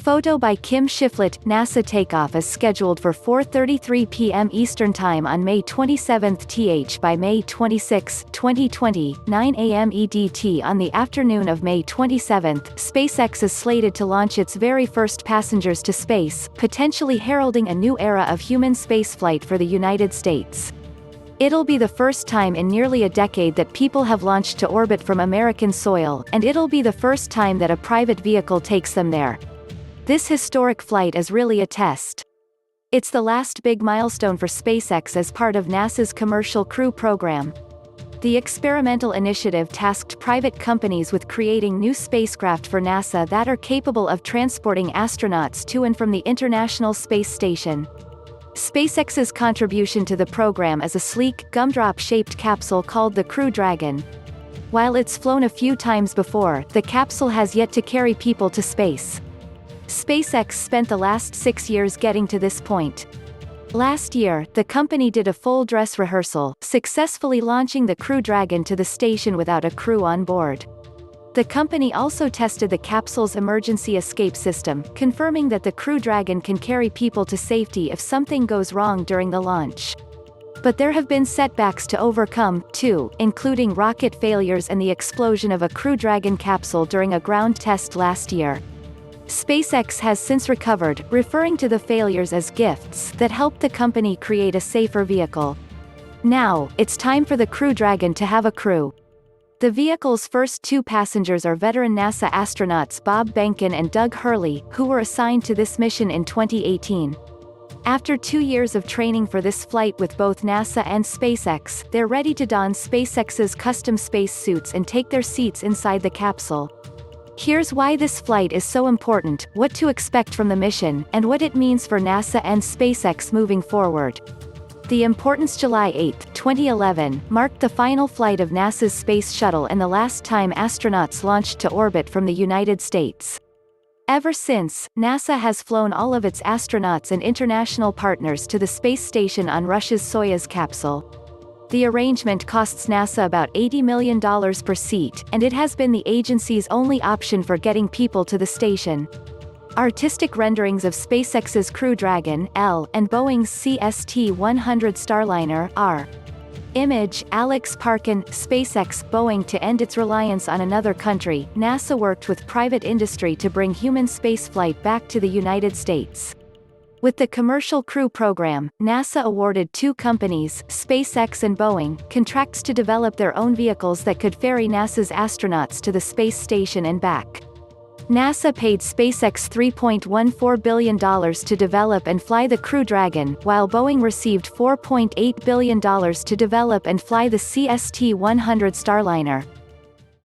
Photo by Kim Shiflett. NASA takeoff is scheduled for 4:33 p.m. Eastern Time on May 27 th. By May 26, 2020, 9 a.m. EDT on the afternoon of May 27, SpaceX is slated to launch its very first passengers to space, potentially heralding a new era of human spaceflight for the United States. It'll be the first time in nearly a decade that people have launched to orbit from American soil, and it'll be the first time that a private vehicle takes them there. This historic flight is really a test. It's the last big milestone for SpaceX as part of NASA's Commercial Crew program. The experimental initiative tasked private companies with creating new spacecraft for NASA that are capable of transporting astronauts to and from the International Space Station. SpaceX's contribution to the program is a sleek, gumdrop-shaped capsule called the Crew Dragon. While it's flown a few times before, the capsule has yet to carry people to space. SpaceX spent the last 6 years getting to this point. Last year, the company did a full dress rehearsal, successfully launching the Crew Dragon to the station without a crew on board. The company also tested the capsule's emergency escape system, confirming that the Crew Dragon can carry people to safety if something goes wrong during the launch. But there have been setbacks to overcome, too, including rocket failures and the explosion of a Crew Dragon capsule during a ground test last year. SpaceX has since recovered, referring to the failures as gifts that helped the company create a safer vehicle. Now, it's time for the Crew Dragon to have a crew. The vehicle's first 2 passengers are veteran NASA astronauts Bob Behnken and Doug Hurley, who were assigned to this mission in 2018. After 2 years of training for this flight with both NASA and SpaceX, they're ready to don SpaceX's custom space suits and take their seats inside the capsule. Here's why this flight is so important, what to expect from the mission, and what it means for NASA and SpaceX moving forward. The Importance July 8, 2011, marked the final flight of NASA's Space Shuttle and the last time astronauts launched to orbit from the United States. Ever since, NASA has flown all of its astronauts and international partners to the space station on Russia's Soyuz capsule. The arrangement costs NASA about $80 million per seat, and it has been the agency's only option for getting people to the station. Artistic renderings of SpaceX's Crew Dragon, L, and Boeing's CST-100 Starliner, R. Image, Alex Parkin, SpaceX, Boeing. To end its reliance on another country, NASA worked with private industry to bring human spaceflight back to the United States. With the Commercial Crew program, NASA awarded 2 companies, SpaceX and Boeing, contracts to develop their own vehicles that could ferry NASA's astronauts to the space station and back. NASA paid SpaceX $3.14 billion to develop and fly the Crew Dragon, while Boeing received $4.8 billion to develop and fly the CST-100 Starliner.